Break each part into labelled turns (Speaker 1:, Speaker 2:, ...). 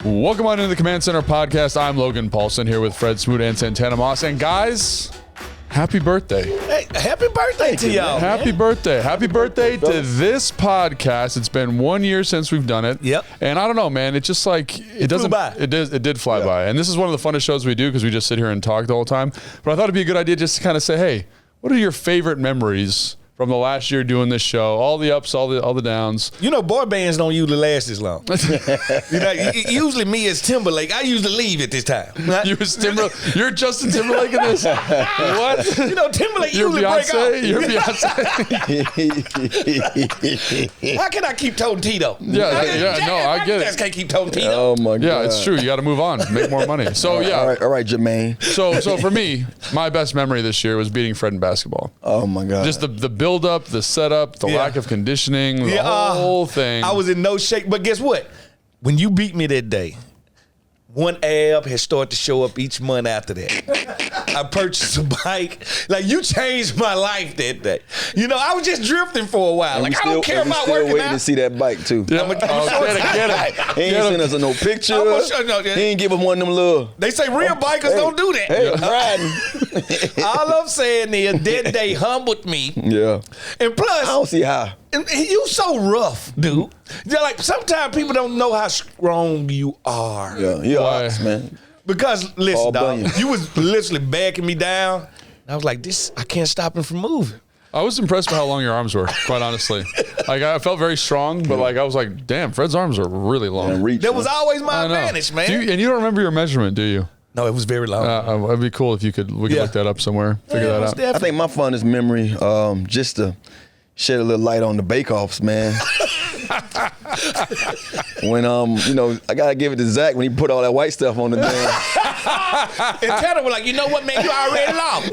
Speaker 1: Welcome on into the Command Center podcast. I'm Logan Paulson here with Fred Smoot and Santana Moss. And guys, happy birthday.
Speaker 2: Hey, happy birthday to y'all.
Speaker 1: Happy birthday. Happy birthday to this podcast. It's been 1 year since we've done it.
Speaker 2: Yep.
Speaker 1: And I don't know, man. It just like, it doesn't,
Speaker 2: by.
Speaker 1: it did fly by. And this is one of the funnest shows we do because we just sit here and talk the whole time. But I thought it'd be a good idea just to kind of say, hey, what are your favorite memories from the last year doing this show? All the ups, all the downs.
Speaker 2: You know, boy bands don't usually last this long. You know, usually me as Timberlake, I usually leave at this time.
Speaker 1: You're Justin Timberlake in this? What?
Speaker 2: You know, Timberlake usually break off.
Speaker 1: You're Beyonce.
Speaker 2: How can I keep toting Tito?
Speaker 1: I get it.
Speaker 2: I can't keep toting Tito.
Speaker 3: Oh my God.
Speaker 1: Yeah, it's true. You got to move on, make more money. So yeah.
Speaker 3: All right, Jermaine.
Speaker 1: So for me, my best memory this year was beating Fred in basketball.
Speaker 3: Oh my God.
Speaker 1: Just the build up, the setup, the lack of conditioning, the whole thing.
Speaker 2: I was in no shape, but guess what? When you beat me that day, one ab has started to show up each month after that. I purchased a bike. Like, you changed my life that day. You know, I was just drifting for a while. Like, I don't care about working
Speaker 3: still waiting
Speaker 2: out.
Speaker 3: to see that bike too.
Speaker 1: Yeah.
Speaker 2: Get
Speaker 1: Get it.
Speaker 3: He ain't send us no picture. He ain't give us one of them little.
Speaker 2: They say real bikers don't do that.
Speaker 3: Hey, I'm riding.
Speaker 2: All I'm saying is that day humbled me.
Speaker 3: Yeah.
Speaker 2: And plus,
Speaker 3: I don't see how.
Speaker 2: and you so rough, dude. You're like, sometimes people don't know how strong you are.
Speaker 3: Yeah,
Speaker 1: Why?
Speaker 3: man.
Speaker 2: Because, listen,
Speaker 3: Paul
Speaker 2: dog,
Speaker 3: Bunyan.
Speaker 2: you was literally backing me down. And I was like, I can't stop him from moving.
Speaker 1: I was impressed by how long your arms were, quite honestly. Like, I felt very strong, but like I was like, damn, Fred's arms are really long.
Speaker 3: And reach.
Speaker 2: That was always my
Speaker 1: I know.
Speaker 2: advantage, man.
Speaker 1: And you don't remember your measurement, do you?
Speaker 2: No, it was very long.
Speaker 1: It'd be cool if we could look that up somewhere, figure that out.
Speaker 3: I think my funnest memory, just to shed a little light on the bake-offs, man. When I gotta give it to Zach when he put all that white stuff on the damn.
Speaker 2: And Tanner was like, you know what, man, you already lost.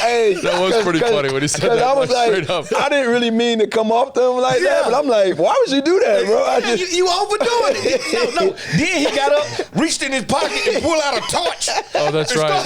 Speaker 3: Hey,
Speaker 1: That was pretty funny when he said that.
Speaker 3: I was
Speaker 1: Straight up.
Speaker 3: I didn't really mean to come off them like that, but I'm like, why would you do that, bro? I just
Speaker 2: You overdoing it. No. Then he got up, reached in his pocket, and pulled out a torch.
Speaker 1: Oh, that's right.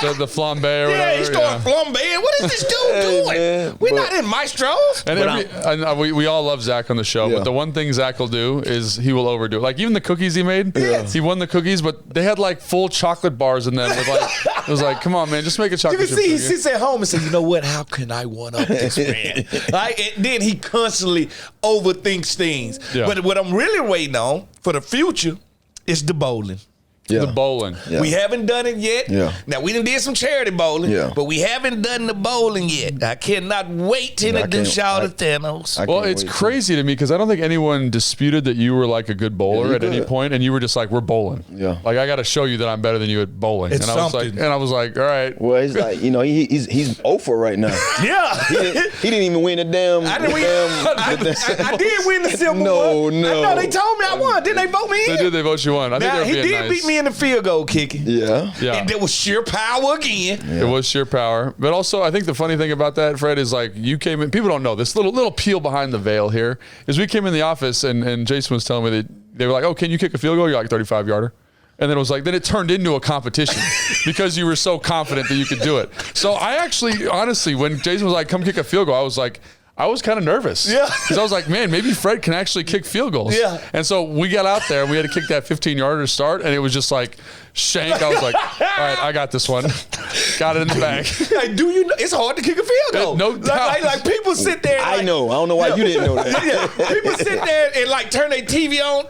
Speaker 1: The flambe or whatever.
Speaker 2: Yeah, he started flambeing. What is this dude doing?
Speaker 3: man,
Speaker 2: We're
Speaker 3: but-
Speaker 2: not in Maestros.
Speaker 1: And we all love Zach on the show,
Speaker 3: Yeah.
Speaker 1: but the one thing Zach will do is he will overdo it. Like even the cookies he made, he won the cookies, but they had like full chocolate bars in them. With like, it was like, come on, man, just make a
Speaker 2: You
Speaker 1: chocolate
Speaker 2: can
Speaker 1: chip
Speaker 2: see he
Speaker 1: cookie.
Speaker 2: sits at home and says, you know what, how can I one-up this man? Right? And then he constantly overthinks things.
Speaker 1: Yeah.
Speaker 2: But what I'm really waiting on for the future is the bowling.
Speaker 1: The bowling.
Speaker 3: Yeah.
Speaker 2: We haven't done it yet.
Speaker 3: Yeah.
Speaker 2: Now, we done did some charity bowling,
Speaker 3: Yeah.
Speaker 2: but we haven't done the bowling yet. I cannot wait to introduce y'all to Thanos.
Speaker 3: I
Speaker 1: Well,
Speaker 3: can't
Speaker 1: it's
Speaker 3: wait to-
Speaker 1: crazy to me because I don't think anyone disputed that you were like a good bowler
Speaker 3: you
Speaker 1: at any
Speaker 3: good.
Speaker 1: point, and you were just like, "We're bowling."
Speaker 3: Yeah.
Speaker 1: Like I got to show you that I'm better than you at bowling.
Speaker 2: It's
Speaker 1: and I
Speaker 2: something.
Speaker 1: was like, all right.
Speaker 3: Well, he's like, he's 0 for right now.
Speaker 2: Yeah.
Speaker 3: He didn't even win the damn.
Speaker 2: I didn't win. I did win the silver
Speaker 3: No,
Speaker 2: one.
Speaker 3: no.
Speaker 2: I know they told me I won. Didn't they vote me in?
Speaker 1: They did. They vote you won. I think
Speaker 2: Now,
Speaker 1: they're
Speaker 2: he
Speaker 1: being
Speaker 2: did
Speaker 1: nice.
Speaker 2: beat me in the field goal kicking.
Speaker 3: Yeah.
Speaker 1: Yeah.
Speaker 2: And there was sheer power again.
Speaker 1: It was sheer power. But also, I think the funny thing about that, Fred, is like you came in, people don't know this little peel behind the veil here is we came in the office and Jason was telling me that they were like, oh, can you kick a field goal? You're like 35 yarder. And then it was like, then it turned into a competition because you were so confident that you could do it. So I actually, honestly, when Jason was like, come kick a field goal, I was kind of nervous.
Speaker 2: Yeah.
Speaker 1: Because I was like, man, maybe Fred can actually kick field goals.
Speaker 2: Yeah.
Speaker 1: And so we got out there and we had to kick that 15-yarder to start. And it was just like, shank. I was like, all right, I got this one. Got it in the bag.
Speaker 2: Like, do you know? It's hard to kick a field goal.
Speaker 1: No doubt.
Speaker 2: Like people sit there. And
Speaker 3: I know. I don't know why you didn't know that.
Speaker 2: Yeah. People sit there and like turn their TV on.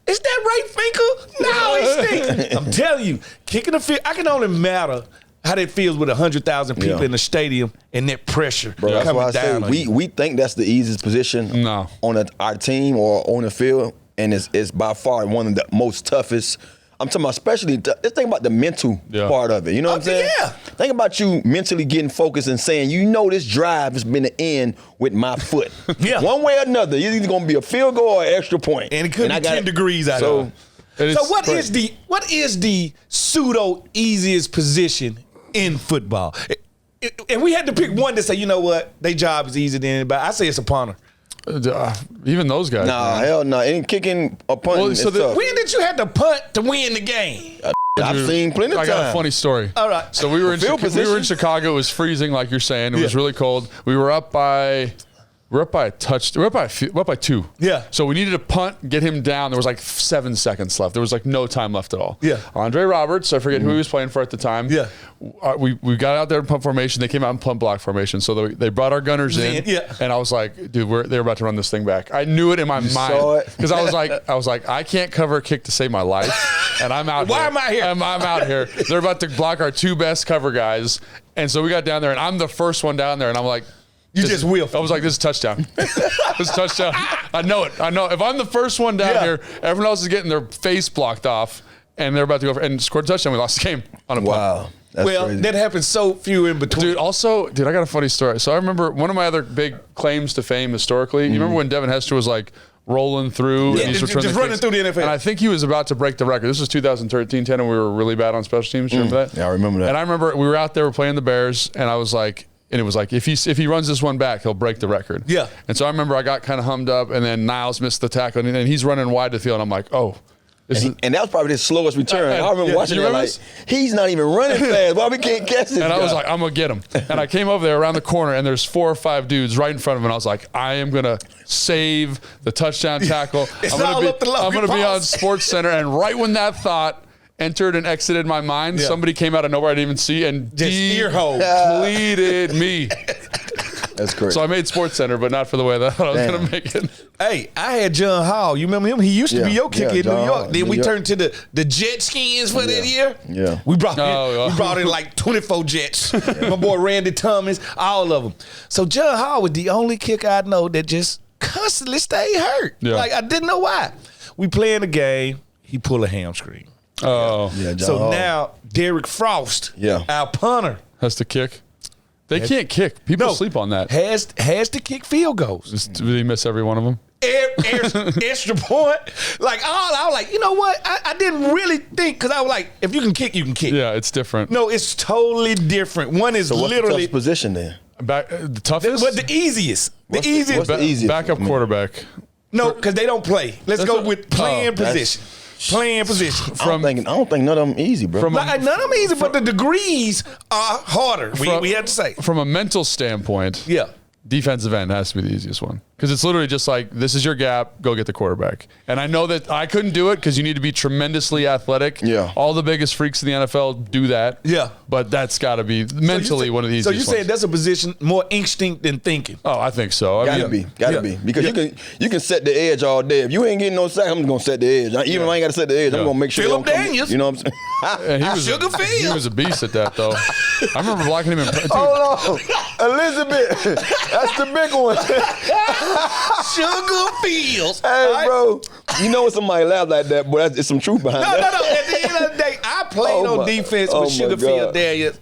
Speaker 2: Is that right, Finkel? No, it's stinking. I'm telling you, kicking a field, I can only matter how that feels with 100,000 people in the stadium and that pressure
Speaker 3: Bro, that's why
Speaker 2: coming
Speaker 3: I say
Speaker 2: down on you.
Speaker 3: we think that's the easiest position on our team or on the field, and it's by far one of the most toughest. I'm talking about especially, let's think about the mental part of it. You know what I'm saying?
Speaker 2: Yeah.
Speaker 3: Think about you mentally getting focused and saying, this drive has been to end with my foot.
Speaker 2: Yeah.
Speaker 3: One way or another, it's either going to be a field goal or an extra point.
Speaker 2: And it could be 10 degrees out of it. So what is the pseudo easiest position in football? And we had to pick one to say, you know what, their job is easier than anybody. I say it's a punter.
Speaker 1: Even those guys.
Speaker 3: Nah, hell no. Ain't kicking a punt.
Speaker 1: Well, so the-
Speaker 2: When did you have to punt to win the game?
Speaker 3: I've seen plenty of
Speaker 1: I
Speaker 3: times.
Speaker 1: got a funny story.
Speaker 2: All right.
Speaker 1: So we were in
Speaker 3: Field
Speaker 1: Chicago.
Speaker 3: position?
Speaker 1: It was freezing, like you're saying. It was really cold. We were up by We're up by a touch. We're up by 2.
Speaker 2: Yeah.
Speaker 1: So we needed a punt, get him down. There was like 7 seconds left. There was like no time left at all.
Speaker 2: Yeah.
Speaker 1: Andre Roberts, I forget who he was playing for at the time.
Speaker 2: Yeah.
Speaker 1: We got out there in punt formation. They came out in punt block formation. So they brought our gunners in.
Speaker 2: Yeah.
Speaker 1: And I was like, dude, they're about to run this thing back. I knew it in my mind because I was like, I can't cover a kick to save my life, and I'm out.
Speaker 2: Why am I here?
Speaker 1: I'm out here. They're about to block our 2 best cover guys, and so we got down there, and I'm the first one down there, and I'm like.
Speaker 2: You just whiffed.
Speaker 1: I was like, this is touchdown. This is touchdown. I know it. I know. If I'm the first one down here, everyone else is getting their face blocked off, and they're about to go and scored a touchdown. We lost the game on a punt.
Speaker 3: Wow. That's crazy.
Speaker 2: That happens so few in between.
Speaker 1: Dude, I got a funny story. So I remember one of my other big claims to fame historically. You remember when Devin Hester was like rolling through and he's
Speaker 2: just running through the NFL.
Speaker 1: And I think he was about to break the record. This was 2013-10, and we were really bad on special teams. You remember that?
Speaker 3: Yeah, I remember that.
Speaker 1: And I remember we were out there, we're playing the Bears, and I was like, and it was like, if he runs this one back, he'll break the record.
Speaker 2: Yeah.
Speaker 1: And so I remember I got kind of hummed up, and then Niles missed the tackle, and he's running wide to the field, and I'm like, oh.
Speaker 3: And that was probably his slowest return. I remember watching it like, he's not even running fast. Why we can't catch this guy?
Speaker 1: And I was like, I'm going to get him. And I came over there around the corner, and there's 4 or 5 dudes right in front of him, and I was like, I am going to save the touchdown tackle. I'm going to be on Sports Center. And right when that thought entered and exited my mind, somebody came out of nowhere I didn't even see and depleted me.
Speaker 3: That's crazy.
Speaker 1: So I made Sports Center, but not for the way that I was going to make it.
Speaker 2: Hey, I had John Hall. You remember him? He used to be your kicker in New York.
Speaker 3: Hall,
Speaker 2: Then we turned to the jet skins for that year.
Speaker 3: Yeah.
Speaker 2: We brought in like 24 jets. My boy Randy Thomas, all of them. So John Hall was the only kicker I know that just constantly stayed hurt.
Speaker 1: Yeah.
Speaker 2: Like I didn't know why. We playing the game. He pulled a hamstring.
Speaker 1: Oh.
Speaker 3: Yeah,
Speaker 2: So
Speaker 3: Hall.
Speaker 2: now Derek Frost, our punter,
Speaker 1: has to kick. They can't kick. People sleep on that.
Speaker 2: has to kick field goals.
Speaker 1: They miss every one of them.
Speaker 2: Extra point. Like, I was like, you know what? I didn't really think, because I was like, if you can kick, you can kick.
Speaker 1: Yeah, it's different.
Speaker 2: No, it's totally different. One is
Speaker 3: So what's
Speaker 2: literally
Speaker 3: the toughest position then?
Speaker 1: The toughest?
Speaker 2: but the easiest.
Speaker 3: What's the easiest?
Speaker 1: Backup quarterback.
Speaker 2: No, because they don't play. Let's go with playing position. Playing position.
Speaker 3: I don't think none of them easy, bro.
Speaker 2: None of them easy, but the degrees are harder. We have to say.
Speaker 1: From a mental standpoint,
Speaker 2: Yeah.
Speaker 1: defensive end has to be the easiest one. Because it's literally just like, this is your gap, go get the quarterback. And I know that I couldn't do it because you need to be tremendously athletic.
Speaker 3: Yeah.
Speaker 1: All the biggest freaks in the NFL do that.
Speaker 2: Yeah.
Speaker 1: But that's got to be mentally one of the easiest
Speaker 2: So you
Speaker 1: ones.
Speaker 2: said that's a position more instinct than thinking.
Speaker 1: Oh, I think so.
Speaker 3: Gotta be. Because you can set the edge all day. If you ain't getting no sack, I'm just gonna set the edge. Even if I ain't gotta set the edge, I'm gonna make sure.
Speaker 2: Phillip Daniels.
Speaker 3: You know what I'm saying?
Speaker 1: And he was a beast at that, though. I remember blocking him in.
Speaker 3: Hold on, Elizabeth. That's the big one.
Speaker 2: Sugar Fields.
Speaker 3: Hey, bro. You know when somebody laugh like that, boy, it's some truth behind that.
Speaker 2: No. At the end of the day, I played on defense with Sugar Field Daniels.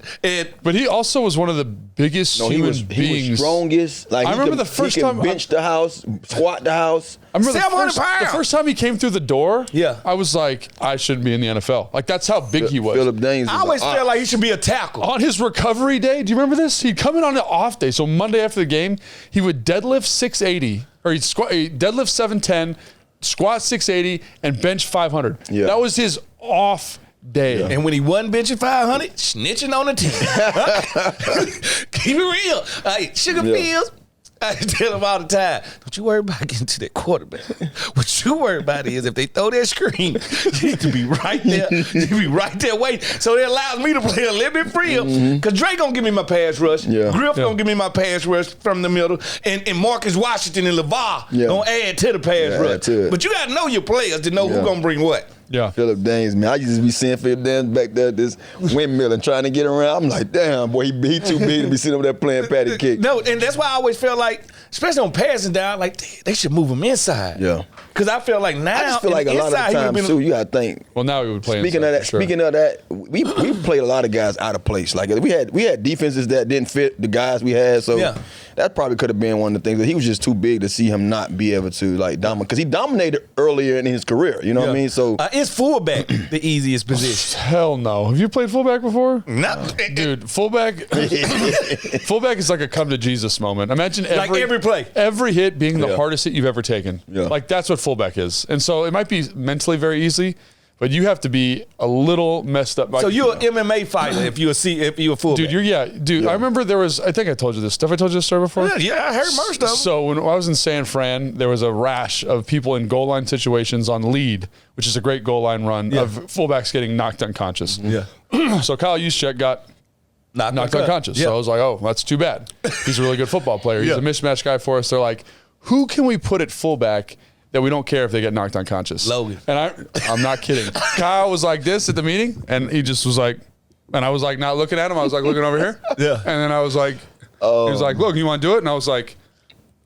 Speaker 1: But he also was one of the biggest human beings.
Speaker 3: He was strongest. Like,
Speaker 1: I remember the first time
Speaker 3: bench the house, squat the house.
Speaker 1: I remember
Speaker 2: 700 pounds.
Speaker 1: the first time he came through the door.
Speaker 2: Yeah.
Speaker 1: I was like, I shouldn't be in the NFL. Like, that's how big he was.
Speaker 3: Phillip Daniels.
Speaker 2: I always felt like he should be a tackle.
Speaker 1: On his recovery day, do you remember this? He'd come in on an off day. So Monday after the game, he would deadlift 680, or he'd deadlift 710, squat 680, and bench 500.
Speaker 3: Yeah.
Speaker 1: That was his off day.
Speaker 3: Yeah.
Speaker 2: And when he wasn't benching 500, snitching on the team. Keep it real. Hey, Sugar Fields, I tell him all the time, don't you worry about getting to that quarterback. What you worry about is if they throw that screen, you need to be right there. You need to be right there waiting. So it allows me to play a little bit freer. Because Drake gonna give me my pass rush.
Speaker 3: Yeah.
Speaker 2: Griff gonna give me my pass rush from the middle. And Marcus Washington and LeVar gonna add to the pass rush.
Speaker 3: To it.
Speaker 2: But you gotta know your players to know who gonna bring what.
Speaker 1: Yeah.
Speaker 3: Phillip Daniels, man. I used to be seeing Phillip Daniels back there, this windmill and trying to get around. I'm like, damn, boy, he too big to be sitting over there playing patty kick.
Speaker 2: No, and that's why I always felt like, especially on passing down, like they should move him inside.
Speaker 3: Yeah.
Speaker 2: Because I feel like now,
Speaker 3: I just feel like a lot of times too, you gotta think.
Speaker 1: Well, now he would play.
Speaker 3: Speaking of that, we played a lot of guys out of place. Like we had defenses that didn't fit the guys we had. So that probably could have been one of the things. That he was just too big to see him not be able to like dominate, because he dominated earlier in his career. You know what I mean? So
Speaker 2: is fullback the easiest position?
Speaker 1: Hell no. Have you played fullback before?
Speaker 2: No,
Speaker 1: dude. Fullback is like a come to Jesus moment. Imagine
Speaker 2: every play,
Speaker 1: every hit being the hardest hit you've ever taken.
Speaker 3: Yeah.
Speaker 1: Like that's what fullback is. And so it might be mentally very easy, but you have to be a little messed up.
Speaker 2: So you're an MMA fighter if you're a fullback.
Speaker 1: Dude, I remember there was, I think I told you this stuff. I told you this story before?
Speaker 2: Yeah, I heard most of them.
Speaker 1: So when I was in San Fran, there was a rash of people in goal line situations on lead, which is a great goal line run, of fullbacks getting knocked unconscious.
Speaker 2: Yeah.
Speaker 1: So Kyle Juszczyk got knocked unconscious.
Speaker 2: Yeah.
Speaker 1: So I was like, oh, that's too bad. He's a really good football player. He's a mismatch guy for us. They're like, who can we put at fullback that we don't care if they get knocked unconscious?
Speaker 2: Logan.
Speaker 1: And I'm not kidding. Kyle was like this at the meeting, and he just was like, and I was like not looking at him. I was like looking over here.
Speaker 2: Yeah.
Speaker 1: And then I was like, he was like, look, you want to do it? And I was like,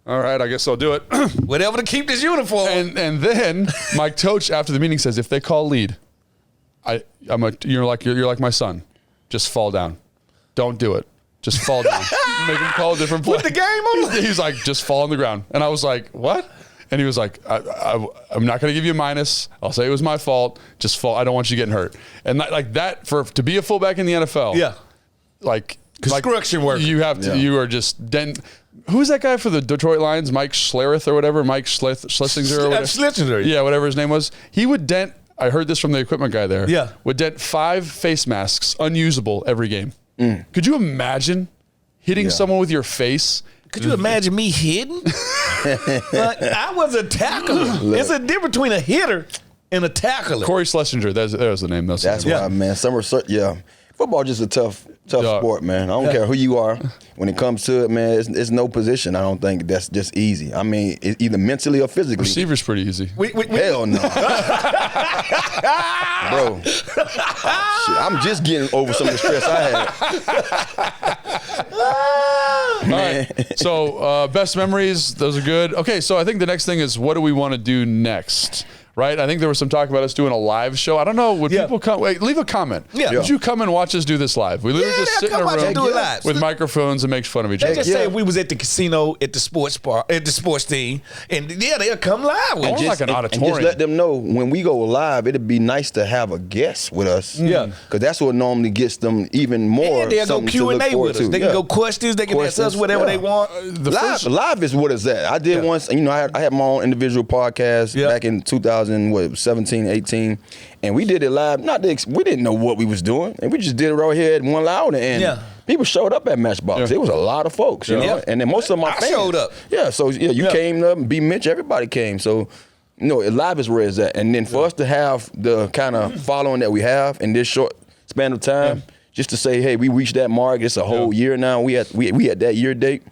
Speaker 1: all right, I guess I'll do it.
Speaker 2: Whatever to keep this uniform.
Speaker 1: And then my coach after the meeting says, if they call lead, you're like my son. Just fall down. Don't do it. Just fall down. Make him call a different play.
Speaker 2: Put the game on.
Speaker 1: He's like, just fall on the ground. And I was like, what? And he was like, I'm not going to give you a minus. I'll say it was my fault. Just fall. I don't want you getting hurt. And to be a fullback in the NFL.
Speaker 2: Yeah.
Speaker 1: Like
Speaker 2: construction work.
Speaker 1: You have to. Yeah. You are just who's that guy for the Detroit Lions? Mike Schlereth or whatever. Mike Schlesinger or whatever.
Speaker 2: Schlesinger.
Speaker 1: Yeah, whatever his name was. He would dent. I heard this from the equipment guy there.
Speaker 2: Yeah.
Speaker 1: Would dent 5 face masks unusable every game. Could you imagine hitting someone with your face?
Speaker 2: Could you imagine me hitting? Like, I was a tackler. It's a difference between a hitter and a tackler.
Speaker 1: Corey Schlesinger, that was the name.
Speaker 3: That's why, man. Football just a tough sport, man. I don't care who you are. When it comes to it, man, it's no position. I don't think that's just easy. I mean, it's either mentally or physically.
Speaker 1: Receiver's pretty easy.
Speaker 3: Hell no. Bro. Shit, I'm just getting over some of the stress I had.
Speaker 1: All right. So, best memories, those are good. Okay, so I think the next thing is, what do we want to do next? Right? I think there was some talk about us doing a live show. I don't know. Would people come? Wait, leave a comment.
Speaker 2: Yeah.
Speaker 1: Would you come and watch us do this live? We literally just sit in a room with microphones and make fun of each other.
Speaker 2: Just say if we was at the casino at the sports bar, at the sports team, and they'll come live with us.
Speaker 1: Like an auditorium.
Speaker 3: And just let them know when we go live, it'd be nice to have a guest with us.
Speaker 2: Yeah.
Speaker 3: Because that's what normally gets them even more.
Speaker 2: And they'll go Q&A with us. They can go questions. They can ask us whatever they want.
Speaker 3: Live is what it's at. I did once, I had my own individual podcast back in 2017, 18, and we did it live. We didn't know what we was doing, and we just did it right here at One Loud, and people showed up at Matchbox. It was a lot of folks, you know, and then most of my fans
Speaker 2: showed up.
Speaker 3: Yeah, so you came up, and B. Mitch, everybody came. So, live is where it's at, and then for us to have the kind of following that we have in this short span of time, just to say, hey, we reached that mark. It's a whole year now. We at that year date.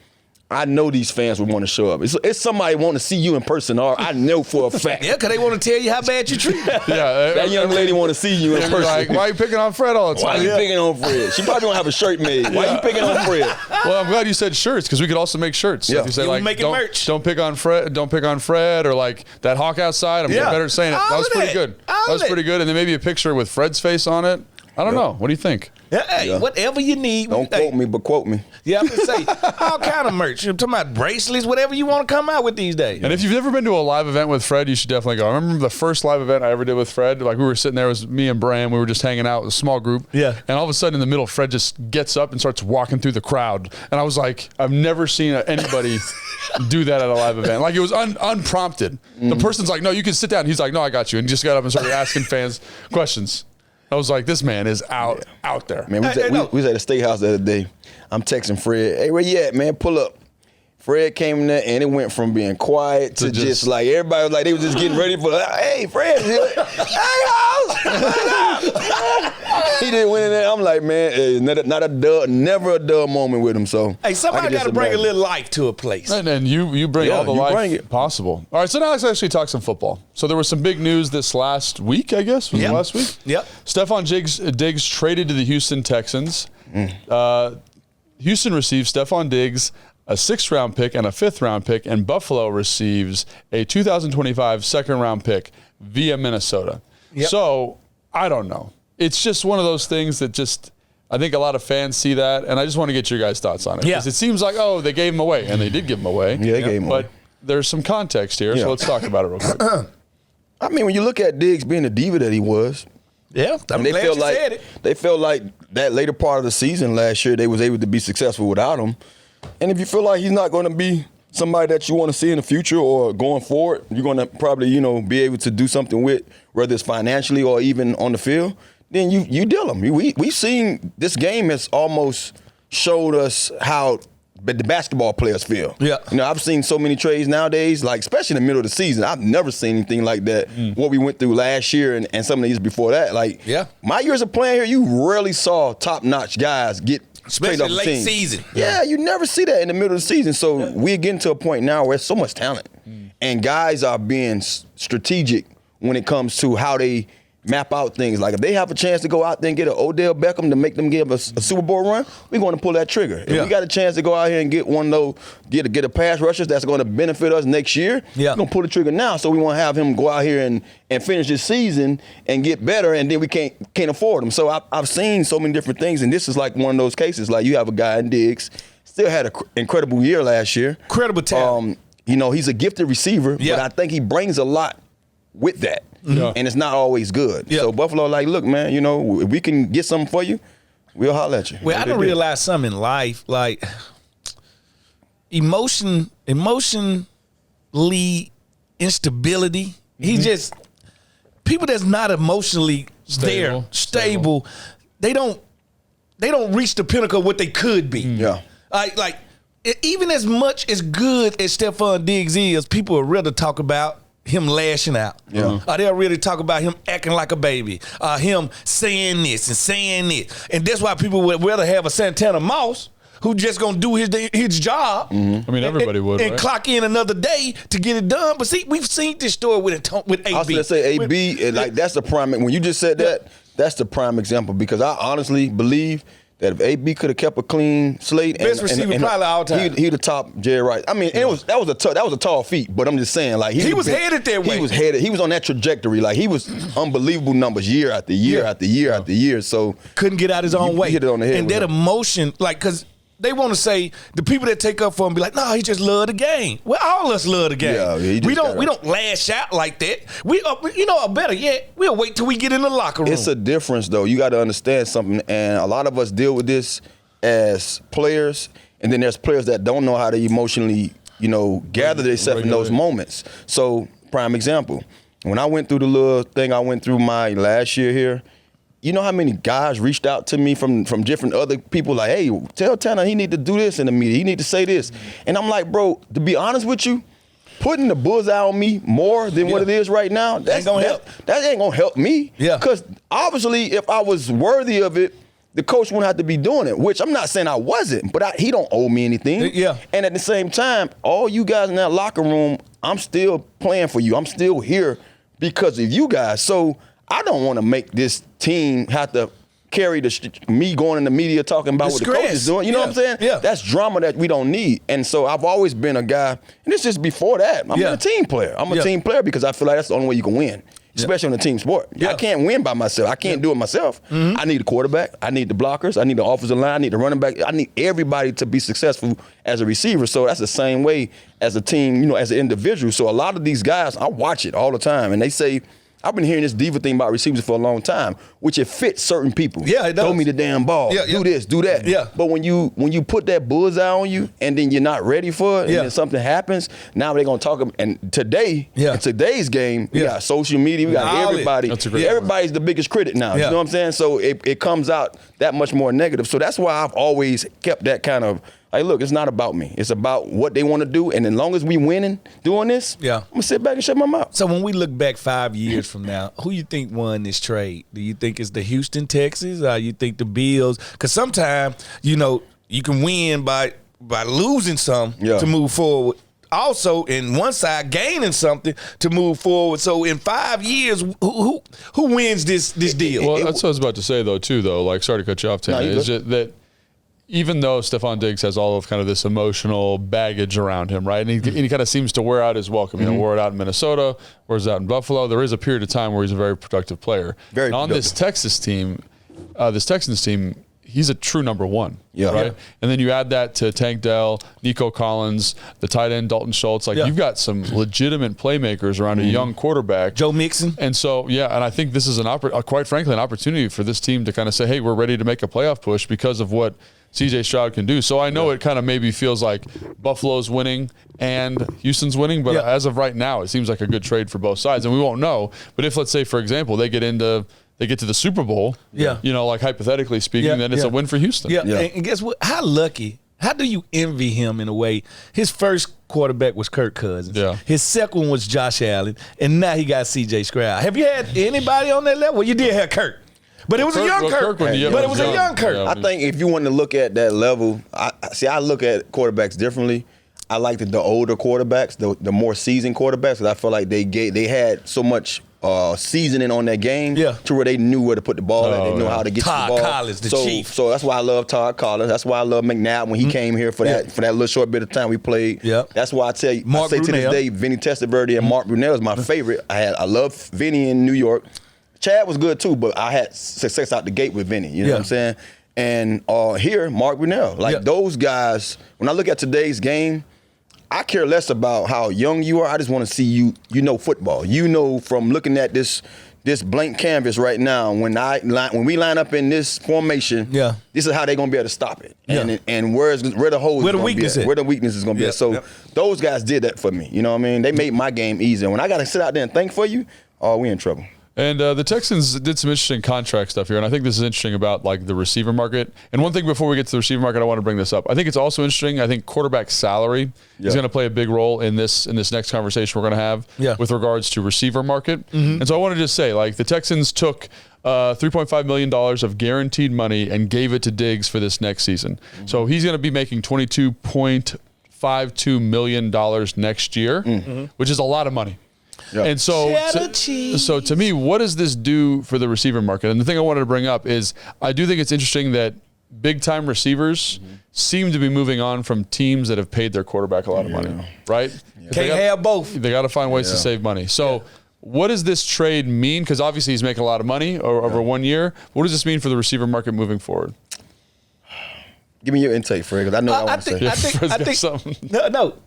Speaker 3: I know these fans would want to show up. It's somebody want to see you in person, or I know for a fact.
Speaker 2: Yeah, because they want to tell you how bad you treat them.
Speaker 3: That young lady want to see you in person.
Speaker 1: Like, why are you picking on Fred all the time?
Speaker 3: Why are you picking on Fred? She probably don't have a shirt made. Why are you picking on Fred?
Speaker 1: Well, I'm glad you said shirts, because we could also make shirts.
Speaker 3: Yeah.
Speaker 1: If you say,
Speaker 2: merch.
Speaker 1: Don't pick on Fred, or like that hawk outside. I'm getting better at saying it. That was pretty good. That was pretty good. And then maybe a picture with Fred's face on it. I don't know. What do you think?
Speaker 2: Hey, whatever you need.
Speaker 3: Don't quote me, but quote me.
Speaker 2: Yeah, I'm going to say, all kind of merch. I'm talking about bracelets, whatever you want to come out with these days.
Speaker 1: And if you've never been to a live event with Fred, you should definitely go. I remember the first live event I ever did with Fred. Like, we were sitting there, it was me and Bram. We were just hanging out with a small group.
Speaker 2: Yeah.
Speaker 1: And all of a sudden, in the middle, Fred just gets up and starts walking through the crowd. And I was like, I've never seen anybody do that at a live event. Like, it was unprompted. The person's like, no, you can sit down. He's like, no, I got you. And he just got up and started asking fans questions. I was like, this man is out there.
Speaker 3: Man, we was at a steakhouse the other day. I'm texting Fred, hey, where you at, man? Pull up. Fred came in there, and it went from being quiet to just like, everybody was like, they was just getting ready for, hey, Fred. Hey, house. He didn't win in there. I'm like, man, never a dull moment with him. So,
Speaker 2: hey, somebody got to bring a little life to a place.
Speaker 1: And you bring all the life possible. All right, so now let's actually talk some football. So there was some big news this last week, I guess. Was it last week?
Speaker 2: Yep.
Speaker 1: Stefon Diggs traded to the Houston Texans. Houston receives Stefon Diggs, a 6th-round pick and a 5th-round pick, and Buffalo receives a 2025 2nd-round pick via Minnesota. Yep. So, I don't know. It's just one of those things that I think a lot of fans see that, and I just want to get your guys' thoughts on it. Because it seems like, they gave him away, and they did give him away.
Speaker 3: Yeah, they gave him away.
Speaker 1: But there's some context here, so let's talk about it real quick.
Speaker 3: I mean, when you look at Diggs being the diva that he was,
Speaker 2: I'm glad you said it.
Speaker 3: They felt like that later part of the season last year, they was able to be successful without him. And if you feel like he's not going to be somebody that you want to see in the future or going forward, you're going to probably, be able to do something with, whether it's financially or even on the field, then you deal them. We've seen this game has almost showed us how the basketball players feel.
Speaker 2: Yeah.
Speaker 3: I've seen so many trades nowadays, like especially in the middle of the season. I've never seen anything like that, what we went through last year and some of the years before that. Like, my years of playing here, you rarely saw top-notch guys get
Speaker 2: especially late season.
Speaker 3: Yeah, you never see that in the middle of the season. So we're getting to a point now where there's so much talent. And guys are being strategic when it comes to how they map out things. Like if they have a chance to go out there and get an Odell Beckham to make them give a Super Bowl run, we're going to pull that trigger. If we got a chance to go out here and get one of those, get a pass rusher that's going to benefit us next year, we're going to pull the trigger now. So we want to have him go out here and finish this season and get better, and then we can't afford him. So I've seen so many different things, and this is like one of those cases. Like you have a guy in Diggs, still had an incredible year last year.
Speaker 2: Incredible talent.
Speaker 3: He's a gifted receiver, but I think he brings a lot with that. And it's not always good. So Buffalo, like, look, man, if we can get something for you, we'll holler at you.
Speaker 2: Well, I done realized something in life, like emotionally instability. He just people that's not emotionally stable. They don't reach the pinnacle of what they could be.
Speaker 3: Yeah.
Speaker 2: Like even as much as good as Stefon Diggs is, people would rather talk about him lashing out. They'll really talk about him acting like a baby. Him saying this and saying it. And that's why people would rather have a Santana Moss who just gonna do his job.
Speaker 1: I mean, everybody would,
Speaker 2: and clock in another day to get it done. But see, we've seen this story with AB.
Speaker 3: I was gonna say AB, that's the prime. When you just said that, that's the prime example, because I honestly believe that if AB could have kept a clean slate,
Speaker 2: best receiver probably all time,
Speaker 3: he the top Jerry Rice. I mean, that was a tall feat, but I'm just saying, like
Speaker 2: he was headed that way.
Speaker 3: He was headed. He was on that trajectory. Like he was unbelievable numbers year after year after year after year. So
Speaker 2: couldn't get out his own way.
Speaker 3: Hit it on the head.
Speaker 2: And that emotion, like, because they want to say, the people that take up for him be like, no, he just love the game. Well, all of us love the game.
Speaker 3: Yeah,
Speaker 2: we don't lash out like that. We, better yet, we'll wait till we get in the locker room.
Speaker 3: It's a difference, though. You got to understand something, and a lot of us deal with this as players, and then there's players that don't know how to emotionally, gather themselves in those moments. So, prime example, when I went through the little thing I went through my last year here, you know how many guys reached out to me from different other people, like, hey, tell Tanner he need to do this in the media. He need to say this. And I'm like, bro, to be honest with you, putting the bullseye on me more than what it is right now, that ain't going to help me.
Speaker 2: Yeah.
Speaker 3: Because obviously, if I was worthy of it, the coach wouldn't have to be doing it, which I'm not saying I wasn't, but he don't owe me anything.
Speaker 2: Yeah.
Speaker 3: And at the same time, all you guys in that locker room, I'm still playing for you. I'm still here because of you guys. So I don't want to make this team have to carry me going in the media talking about what the coach is doing. You know what I'm saying?
Speaker 2: Yeah.
Speaker 3: That's drama that we don't need. And so I've always been a guy, and it's just before that, I'm a team player. I'm a team player because I feel like that's the only way you can win, especially in a team sport. I can't win by myself. I can't do it myself. I need a quarterback. I need the blockers. I need the offensive line. I need the running back. I need everybody to be successful as a receiver. So that's the same way as a team, as an individual. So a lot of these guys, I watch it all the time, and they say, I've been hearing this diva thing about receivers for a long time, which it fits certain people.
Speaker 2: Yeah, it does.
Speaker 3: Throw me the damn ball. Do this, do that.
Speaker 2: Yeah.
Speaker 3: But when you put that bullseye on you and then you're not ready for it, and then something happens, now they're gonna talk. And today, in today's game, we got social media, we got everybody.
Speaker 1: That's a great
Speaker 3: everybody's the biggest critic now. You know what I'm saying? So it comes out that much more negative. So that's why I've always kept that kind of, hey, look, it's not about me. It's about what they want to do. And as long as we winning doing this, I'm going to sit back and shut my mouth.
Speaker 2: So when we look back 5 years from now, who you think won this trade? Do you think it's the Houston Texans, or you think the Bills? Because sometimes, you can win by losing some to move forward. Also, in one side, gaining something to move forward. So in 5 years, who wins this deal?
Speaker 1: Well, that's what I was about to say, though. Like, sorry to cut you off, Tanner. It's just that even though Stefon Diggs has all of kind of this emotional baggage around him, right? And he kind of seems to wear out his welcome. Wore it out in Minnesota, wears it out in Buffalo. There is a period of time where he's a very productive player.
Speaker 3: Very
Speaker 1: and on
Speaker 3: productive.
Speaker 1: this Texans team, he's a true number one.
Speaker 3: Yeah.
Speaker 1: Right.
Speaker 3: Yeah.
Speaker 1: And then you add that to Tank Dell, Nico Collins, the tight end Dalton Schultz. Like you've got some legitimate playmakers around a young quarterback.
Speaker 2: Joe Mixon.
Speaker 1: And so, and I think this is quite frankly, an opportunity for this team to kind of say, hey, we're ready to make a playoff push because of what CJ Stroud can do. So I know it kind of maybe feels like Buffalo's winning and Houston's winning, but as of right now, it seems like a good trade for both sides. And we won't know. But if, let's say, for example, they get to the Super Bowl, like hypothetically speaking, then it's a win for Houston.
Speaker 2: Yeah. And guess what? How do you envy him in a way? His first quarterback was Kirk Cousins.
Speaker 1: Yeah.
Speaker 2: His second one was Josh Allen. And now he got CJ Stroud. Have you had anybody on that level? Well, you did have Kirk. But it was a young Kirk. But it was a young Kirk.
Speaker 3: I think if you want to look at that level, I look at quarterbacks differently. I like the older quarterbacks, the more seasoned quarterbacks, because I feel like they had so much seasoning on their game to where they knew where to put the ball at. They knew how to get
Speaker 2: Todd
Speaker 3: to the ball.
Speaker 2: Collins, the chief.
Speaker 3: So that's why I love Todd Collins. That's why I love McNabb when he came here for that little short bit of time we played. That's why I tell you, I say to this day, Vinny Testaverde and Mark Brunell is my favorite. I love Vinny in New York. Chad was good too, but I had success out the gate with Vinny. You know what I'm saying? And here, Mark Brunell. Like those guys, when I look at today's game, I care less about how young you are. I just want to see you know football. You know from looking at this blank canvas right now, when we line up in this formation, this is how they're gonna be able to stop it. And where the holes, where the weakness is gonna be. So those guys did that for me. You know what I mean? They made my game easier. When I gotta sit out there and think for you, we in trouble.
Speaker 1: And the Texans did some interesting contract stuff here, and I think this is interesting about like the receiver market. And one thing before we get to the receiver market, I want to bring this up. I think it's also interesting. I think quarterback salary is going to play a big role in this next conversation we're going to have with regards to receiver market. And so I want to just say, like, the Texans took $3.5 million of guaranteed money and gave it to Diggs for this next season. So he's going to be making $22.52 million next year, which is a lot of money. And so to me, what does this do for the receiver market? And the thing I wanted to bring up is I do think it's interesting that big-time receivers seem to be moving on from teams that have paid their quarterback a lot of money, right?
Speaker 2: Can't have both.
Speaker 1: They got to find ways to save money. So what does this trade mean? Because obviously he's making a lot of money over 1 year. What does this mean for the receiver market moving forward?
Speaker 3: Give me your intake, Fred, because I know what I want to say.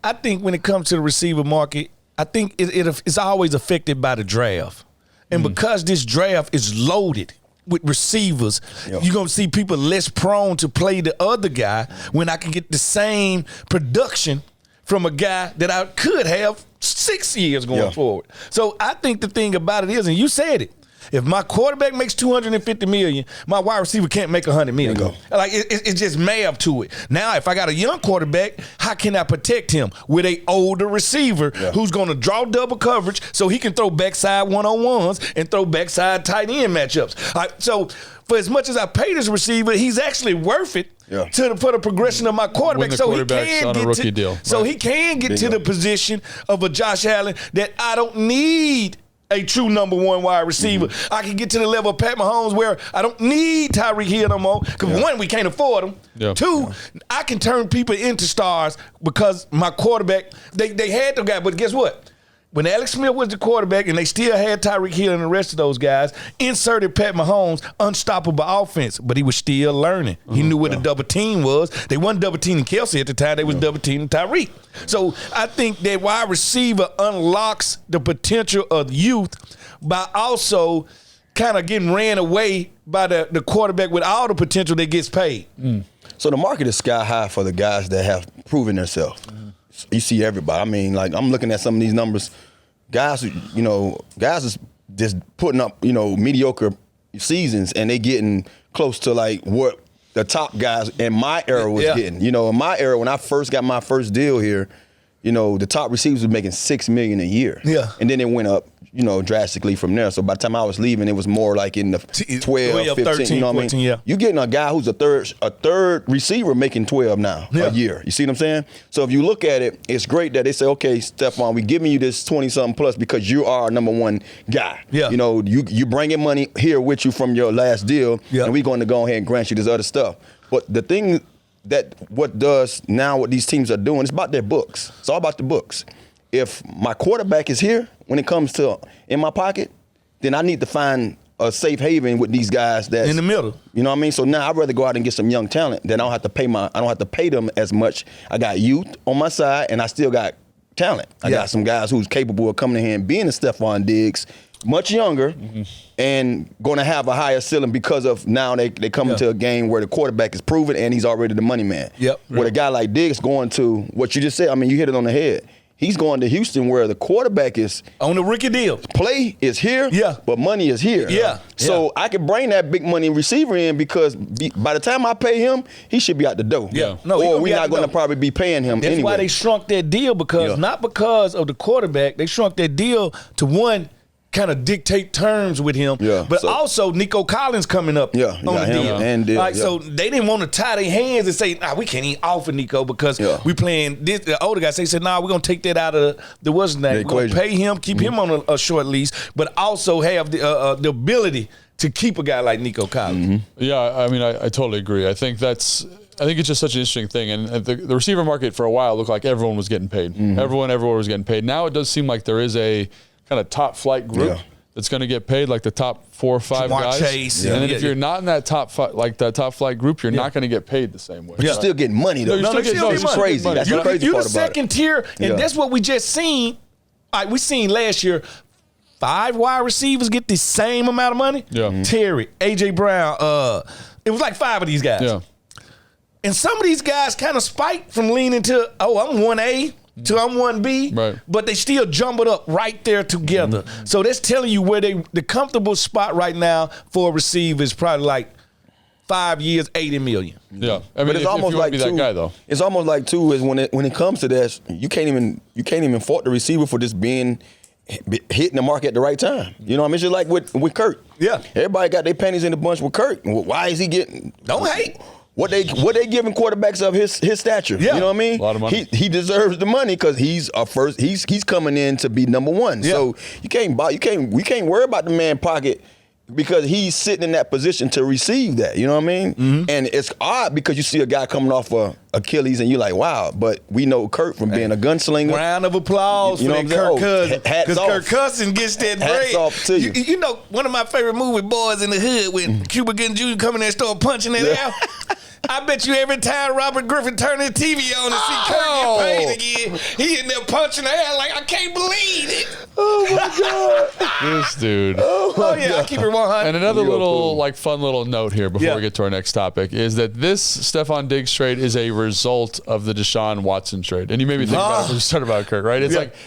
Speaker 2: I think when it comes to the receiver market, I think it's always affected by the draft. And because this draft is loaded with receivers, you're going to see people less prone to play the other guy when I can get the same production from a guy that I could have 6 years going forward. So I think the thing about it is, and you said it, if my quarterback makes $250 million, my wide receiver can't make $100 million. Like it's just math to it. Now, if I got a young quarterback, how can I protect him with a older receiver who's going to draw double coverage so he can throw backside one-on-ones and throw backside tight end matchups? So for as much as I pay this receiver, he's actually worth it. For the progression of my quarterback, so he can get to he can get to the position of a Josh Allen that I don't need a true number one wide receiver. I can get to the level of Pat Mahomes where I don't need Tyreek Hill no more. Because one, we can't afford him. Two, I can turn people into stars because my quarterback, they had the guy, but guess what? When Alex Smith was the quarterback and they still had Tyreek Hill and the rest of those guys, inserted Pat Mahomes, unstoppable offense, but he was still learning. He knew what a double team was. They wasn't double teaming Kelsey at the time. They was double teaming Tyreek. So I think that wide receiver unlocks the potential of youth by also kind of getting ran away by the quarterback with all the potential that gets paid.
Speaker 3: So the market is sky high for the guys that have proven themselves. You see everybody. I mean, like, I'm looking at some of these numbers. Guys is just putting up, mediocre seasons, and they getting close to like what the top guys in my era was getting. In my era, when I first got my first deal here, the top receivers were making $6 million a year. And then it went up, drastically from there. So by the time I was leaving, it was more like in the 12, 15, 13, you know what 14, I mean? You're getting a guy who's a third receiver making 12 now a year. You see what I'm saying? So if you look at it, it's great that they say, okay, Stefon, we're giving you this 20-something plus because you are our number one guy. You bringing money here with you from your last deal, and we're going to go ahead and grant you this other stuff. But the thing what these teams are doing, it's about their books. It's all about the books. If my quarterback is here when it comes to in my pocket, then I need to find a safe haven with these guys that's
Speaker 2: in the middle.
Speaker 3: You know what I mean? So now I'd rather go out and get some young talent. Then I don't have to pay them as much. I got youth on my side, and I still got talent. I got some guys who's capable of coming in here and being a Stefon Diggs, much younger, and going to have a higher ceiling because of now they come into a game where the quarterback is proven and he's already the money man.
Speaker 2: Yep.
Speaker 3: With a guy like Diggs going to what you just said, I mean, you hit it on the head. He's going to Houston where the quarterback is
Speaker 2: on the rookie deal.
Speaker 3: Play is here, but money is here.
Speaker 2: Yeah.
Speaker 3: So I can bring that big money receiver in because by the time I pay him, he should be out the door.
Speaker 2: Yeah.
Speaker 3: No, or we're not going to probably be paying him
Speaker 2: That's
Speaker 3: anyway.
Speaker 2: why they shrunk that deal because not because of the quarterback. They shrunk that deal to one, kind of dictate terms with him, but also Nico Collins coming up on the deal.
Speaker 3: And
Speaker 2: so they didn't want to tie their hands and say, nah, we can't even offer Nico because we playing this. The older guy, they said, nah, we're going to take that out of the what's his name. We're going to pay him, keep him on a short lease, but also have the ability to keep a guy like Nico Collins.
Speaker 1: Yeah, I mean, I totally agree. I think it's just such an interesting thing. And the receiver market for a while looked like everyone was getting paid. Everyone everywhere was getting paid. Now it does seem like there is a kind of top flight group that's going to get paid, like the top 4 or 5 guys.
Speaker 2: Chase,
Speaker 1: and then if you're not in that top flight group, you're not going to get paid the same way.
Speaker 3: You're still getting money though.
Speaker 1: No,
Speaker 3: it's crazy.
Speaker 1: Money.
Speaker 3: That's the crazy
Speaker 2: you're
Speaker 3: part
Speaker 2: the
Speaker 3: about
Speaker 2: second
Speaker 3: it.
Speaker 2: tier, and that's what we just seen. We seen last year 5 wide receivers get the same amount of money.
Speaker 1: Yeah.
Speaker 2: Terry, AJ Brown, it was like 5 of these guys.
Speaker 1: Yeah.
Speaker 2: And some of these guys kind of spiked from leaning to, I'm 1A to I'm 1B,
Speaker 1: right.
Speaker 2: But they still jumbled up right there together. So that's telling you where the comfortable spot right now for a receiver is probably like 5 years, $80 million.
Speaker 1: Yeah, I mean, it's almost like be that guy though.
Speaker 3: It's almost like too is when it comes to this, you can't even fault the receiver for just being hitting the mark at the right time. You know what I mean? It's just like with Kurt.
Speaker 2: Yeah,
Speaker 3: everybody got their panties in a bunch with Kurt. Why is he getting?
Speaker 2: Don't hate.
Speaker 3: What they giving quarterbacks of his stature?
Speaker 2: Yeah.
Speaker 3: You know what I mean?
Speaker 1: A lot of money.
Speaker 3: He deserves the money because he's he's coming in to be number one.
Speaker 2: Yeah.
Speaker 3: So we can't worry about the man pocket because he's sitting in that position to receive that. You know what I mean? And it's odd because you see a guy coming off of Achilles and you're like, wow. But we know Kurt from being a gunslinger.
Speaker 2: Round of applause for that Kirk Cousins. Because Kirk Cousins gets that bread.
Speaker 3: Hats off to you.
Speaker 2: You know, one of my favorite movie, Boys in the Hood, when Cuba Gooding Jr. come in there and start punching it out. I bet you every time Robert Griffin turned his TV on and see Kirk get paid again, he in there punching the air like, I can't believe it.
Speaker 3: Oh, my God.
Speaker 1: This dude.
Speaker 2: Oh yeah, I keep it 100.
Speaker 1: And another fun little note here before we get to our next topic is that this Stefon Diggs trade is a result of the Deshaun Watson trade. And you made me think about it when you started about Kirk, right?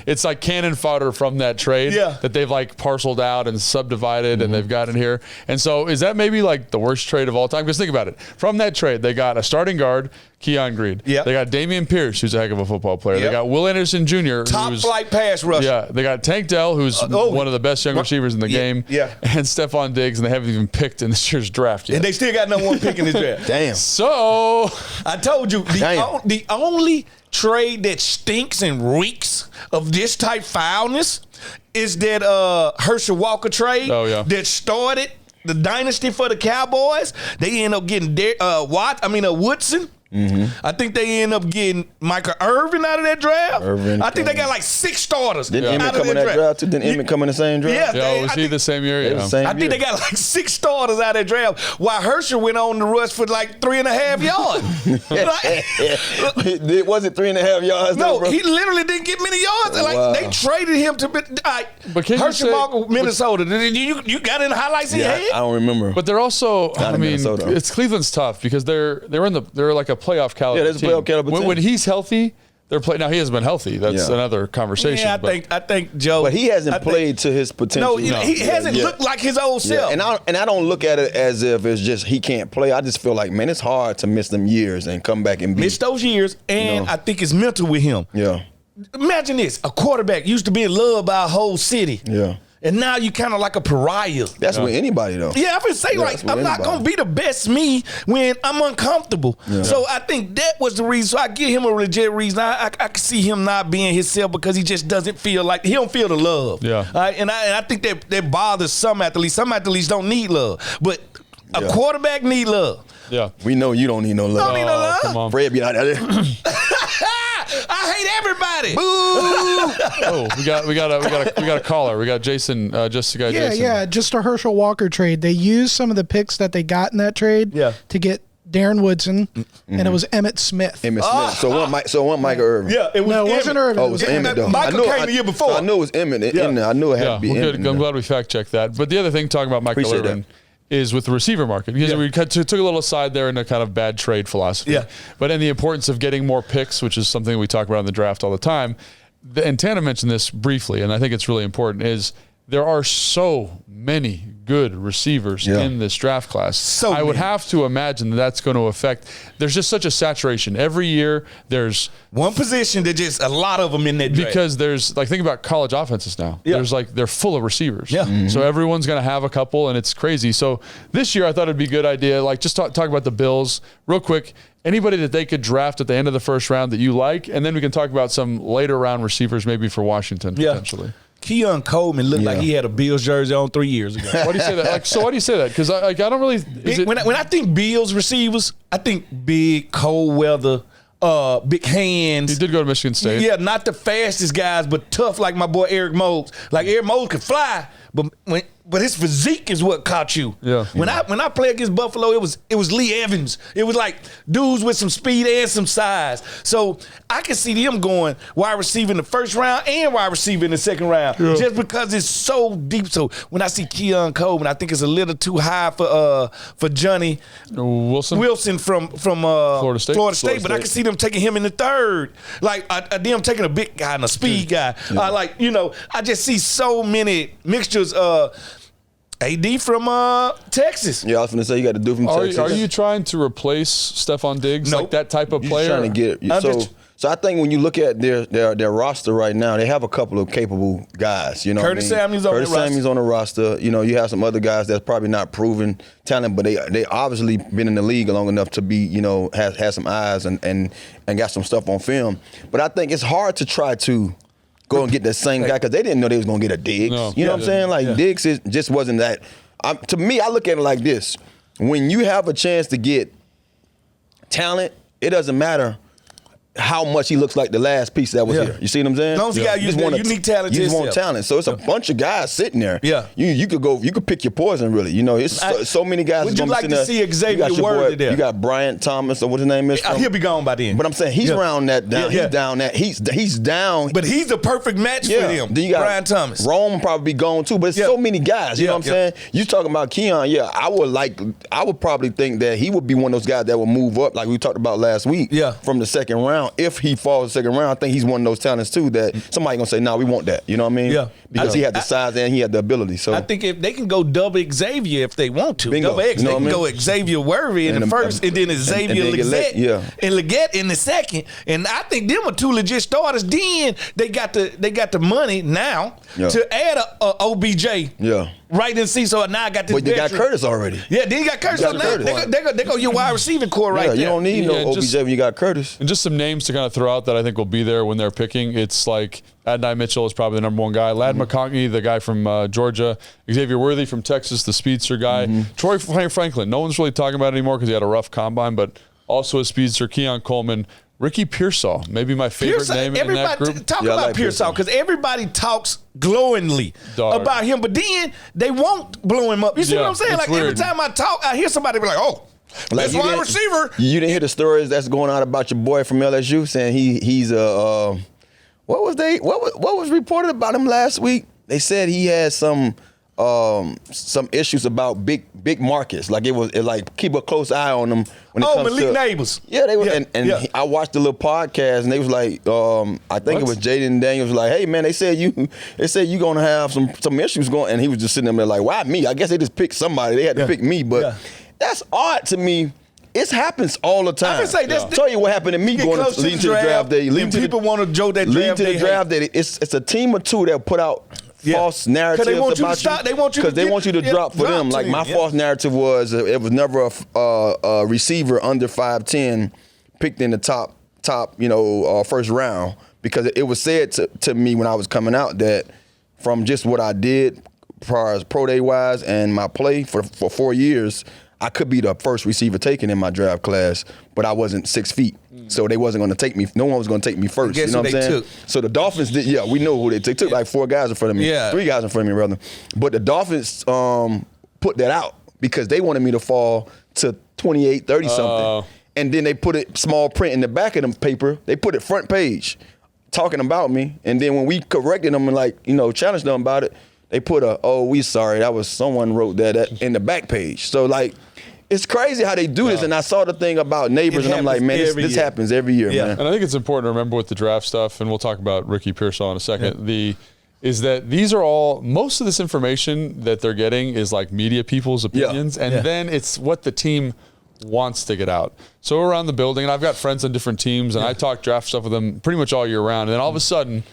Speaker 1: It's like cannon fodder from that trade that they've like parceled out and subdivided and they've gotten here. And so is that maybe like the worst trade of all time? Because think about it. From that trade, they got a starting guard, Keon Green.
Speaker 2: Yep.
Speaker 1: They got Dameon Pierce, who's a heck of a football player. They got Will Anderson Jr.
Speaker 2: Top flight pass rusher.
Speaker 1: Yeah. They got Tank Dell, who's one of the best young receivers in the game.
Speaker 2: Yeah.
Speaker 1: And Stefon Diggs, and they haven't even picked in this year's draft yet.
Speaker 2: And they still got number 1 pick in this draft.
Speaker 3: Damn.
Speaker 1: So
Speaker 2: I told you, the only trade that stinks and reeks of this type foulness is that Herschel Walker trade that started the dynasty for the Cowboys. They end up getting Woodson. I think they end up getting Michael Irvin out of that draft. I think they got like 6 starters.
Speaker 3: Didn't Emmett come in that draft too? Didn't Emmett come in the same draft?
Speaker 1: Yeah, was he the same year? Yeah.
Speaker 2: I think they got like 6 starters out of that draft, while Herschel went on the rush for like 3.5 yards.
Speaker 3: Was it 3.5 yards?
Speaker 2: No,
Speaker 3: though,
Speaker 2: he literally didn't get many yards. They traded him to Herschel Walker, Minnesota. You got any highlights in your head?
Speaker 3: I don't remember.
Speaker 1: But they're also,
Speaker 3: Minnesota.
Speaker 1: it's Cleveland's tough because they're like a playoff caliber.
Speaker 3: Yeah, there's a playoff caliber team.
Speaker 1: When he's healthy, they're playing. Now he hasn't been healthy. That's another conversation.
Speaker 2: Yeah, I think Joe.
Speaker 3: But he hasn't played to his potential.
Speaker 2: No, he hasn't looked like his old self.
Speaker 3: And I don't look at it as if it's just he can't play. I just feel like, man, it's hard to miss them years and come back and
Speaker 2: miss those years. And I think it's mental with him.
Speaker 3: Yeah.
Speaker 2: Imagine this: a quarterback used to be loved by a whole city.
Speaker 3: Yeah.
Speaker 2: And now you kind of like a pariah.
Speaker 3: That's with anybody, though.
Speaker 2: Yeah, I would say, I'm not going to be the best me when I'm uncomfortable. Yeah. So I think that was the reason. So I give him a legit reason. I can see him not being himself because he just doesn't feel like, he don't feel the love.
Speaker 1: Yeah.
Speaker 2: And I think that bothers some athletes. Some athletes don't need love. But a quarterback need love.
Speaker 1: Yeah.
Speaker 3: We know you don't need no love.
Speaker 2: Don't need no love.
Speaker 1: Come on.
Speaker 3: Fred be out there.
Speaker 2: I trade everybody.
Speaker 1: Oh, we got a caller. We got Jason. Just the guy.
Speaker 4: Yeah,
Speaker 1: Jason.
Speaker 4: yeah. Just a Herschel Walker trade. They used some of the picks that they got in that trade to get Darren Woodson, and it was Emmitt Smith.
Speaker 3: Emmitt Smith. So one Michael Irvin.
Speaker 2: Yeah, it was.
Speaker 4: No, it wasn't Irvin.
Speaker 3: Oh, it was Emmitt though.
Speaker 2: Michael came the year before.
Speaker 3: So I knew it was Emmitt. I knew it had to be
Speaker 1: Well,
Speaker 3: Emmitt.
Speaker 1: good. I'm glad we fact checked that. But the other thing, talking about Michael
Speaker 3: Appreciate
Speaker 1: Irvin, is with the receiver market. Because we took a little aside there in a kind of bad trade philosophy.
Speaker 2: Yeah.
Speaker 1: But in the importance of getting more picks, which is something we talk about in the draft all the time. And Tana mentioned this briefly, and I think it's really important, is there are so many good receivers in this draft class. I would have to imagine that that's going to affect. There's just such a saturation. Every year there's
Speaker 2: one position that just a lot of them in that draft.
Speaker 1: Because there's like, think about college offenses now.
Speaker 2: Yeah.
Speaker 1: There's like, they're full of receivers.
Speaker 2: Yeah. Mm-hmm.
Speaker 1: So everyone's going to have a couple, and it's crazy. So this year I thought it'd be a good idea. Like, just talk about the Bills real quick. Anybody that they could draft at the end of the first round that you like, and then we can talk about some later round receivers maybe for Washington potentially.
Speaker 2: Keon Coleman looked like he had a Bills jersey on 3 years ago.
Speaker 1: Why do you say that? Like, so why do you say that? Because I don't really.
Speaker 2: When I think Bills receivers, I think big, cold weather, big hands.
Speaker 1: He did go to Michigan State.
Speaker 2: Yeah, not the fastest guys, but tough like my boy Eric Moulds. Like Eric Moulds could fly, but his physique is what caught you.
Speaker 1: Yeah.
Speaker 2: When I play against Buffalo, it was Lee Evans. It was like dudes with some speed and some size. So I can see them going wide receiver in the first round and wide receiver in the second round, just because it's so deep. So when I see Keon Coleman, I think it's a little too high for Johnny Wilson from Florida State. But I can see them taking him in the third. Like them taking a big guy and a speed guy. I just see so many mixtures. AD from Texas.
Speaker 3: Yeah, I was going to say you got to do from Texas.
Speaker 1: Are you trying to replace Stefon Diggs, like that type of player?
Speaker 3: Trying to get so I think when you look at their roster right now, they have a couple of capable guys. You know,
Speaker 2: Curtis Samuel's on
Speaker 3: the roster. You know, you have some other guys that's probably not proven talent, but they obviously been in the league long enough to be, has some eyes and got some stuff on film. But I think it's hard to try to go and get that same guy because they didn't know they was going to get a Diggs.
Speaker 1: No.
Speaker 3: You know what I'm saying? Like Diggs just wasn't that. To me, I look at it like this. When you have a chance to get talent, it doesn't matter how much he looks like the last piece that was here. You see what I'm saying?
Speaker 2: As long as you got unique talent.
Speaker 3: You just want talent. So it's a bunch of guys sitting there.
Speaker 2: Yeah.
Speaker 3: You could pick your poison, really. It's so many guys.
Speaker 2: Would you like to see Xavier Worthy there?
Speaker 3: You got Bryant Thomas, or what his name is.
Speaker 2: He'll be gone by then.
Speaker 3: But I'm saying he's around that down. He's down that. He's down.
Speaker 2: But he's the perfect match for him.
Speaker 3: Then you got
Speaker 2: Bryant Thomas.
Speaker 3: Rome probably be gone too. But it's so many guys. You know what I'm saying? You talking about Keon? Yeah, I would probably think that he would be one of those guys that would move up, like we talked about last week.
Speaker 2: Yeah.
Speaker 3: From the second round, if he falls the second round, I think he's one of those talents too that somebody gonna say, "No, we want that." You know what I mean?
Speaker 2: Yeah.
Speaker 3: Because he had the size and he had the ability. So
Speaker 2: I think if they can go double Xavier if they want to,
Speaker 3: Bingo.
Speaker 2: double X,
Speaker 3: You know
Speaker 2: they can
Speaker 3: what I mean?
Speaker 2: go Xavier Worthy in the first, and then Xavier Legette, and Legette in the second. And I think them are two legit starters. Then they got the money now to add a OBJ.
Speaker 3: Yeah.
Speaker 2: Right in C. So now I got this.
Speaker 3: But they got Curtis already.
Speaker 2: Yeah, then you got Curtis. So now they go your wide receiving core right there.
Speaker 3: You don't need no OBJ when you got Curtis.
Speaker 1: And just some names to kind of throw out that I think will be there when they're picking. It's like Adonai Mitchell is probably the number one guy. Ladd McConkey, the guy from Georgia. Xavier Worthy from Texas, the speedster guy. Troy Franklin, no one's really talking about it anymore because he had a rough combine, but also a speedster. Keon Coleman. Ricky Pearsall, maybe my favorite name in that group.
Speaker 2: Talk about Pearsall because everybody talks glowingly about him, but then they won't blow him up. You see what I'm saying? Like weird. Every time I hear somebody be like, "Oh, that's wide receiver."
Speaker 3: You didn't hear the stories that's going on about your boy from LSU saying he's a what was reported about him last week? They said he had some issues about big markets. Like it like keep a close eye on them when it comes
Speaker 2: Malik
Speaker 3: to
Speaker 2: Neighbors.
Speaker 3: Yeah, they were, I watched the little podcast and they was like, I think it was Jaden Daniels was like, hey man, they said you gonna have some issues going, and he was just sitting there like, why me? I guess they just picked somebody. They had to pick me, but that's odd to me. It happens all the time. Tell you what happened to me going leading to the draft day.
Speaker 2: People want to joke that
Speaker 3: leading to the draft day. It's a team or two that put out false narratives about you. Because they want you to drop for them. Like my false narrative was it was never a receiver under 5'10" picked in the top first round, because it was said to me when I was coming out that from just what I did as far as pro day wise and my play for 4 years, I could be the first receiver taken in my draft class, but I wasn't 6 feet. So they wasn't going to take me. No one was going to take me first.
Speaker 2: Guess
Speaker 3: you know
Speaker 2: who
Speaker 3: what I'm
Speaker 2: they
Speaker 3: saying?
Speaker 2: took?
Speaker 3: So the Dolphins did. Yeah, we know who they took. They took like 4 guys in front of me.
Speaker 2: Yeah.
Speaker 3: 3 guys in front of me rather. But the Dolphins put that out because they wanted me to fall to 28, 30 something. And then they put it small print in the back of the paper. They put it front page talking about me. And then when we corrected them and challenged them about it, they put we sorry. That was someone wrote that in the back page. So like, it's crazy how they do this. And I saw the thing about neighbors and I'm like, man, this happens every year, man.
Speaker 1: And I think it's important to remember with the draft stuff, and we'll talk about Ricky Pearsall in a second, is that these are all, most of this information that they're getting is like media people's opinions. And then it's what the team wants to get out. So we're around the building, and I've got friends on different teams, and I talk draft stuff with them pretty much all year round. And then all of a sudden,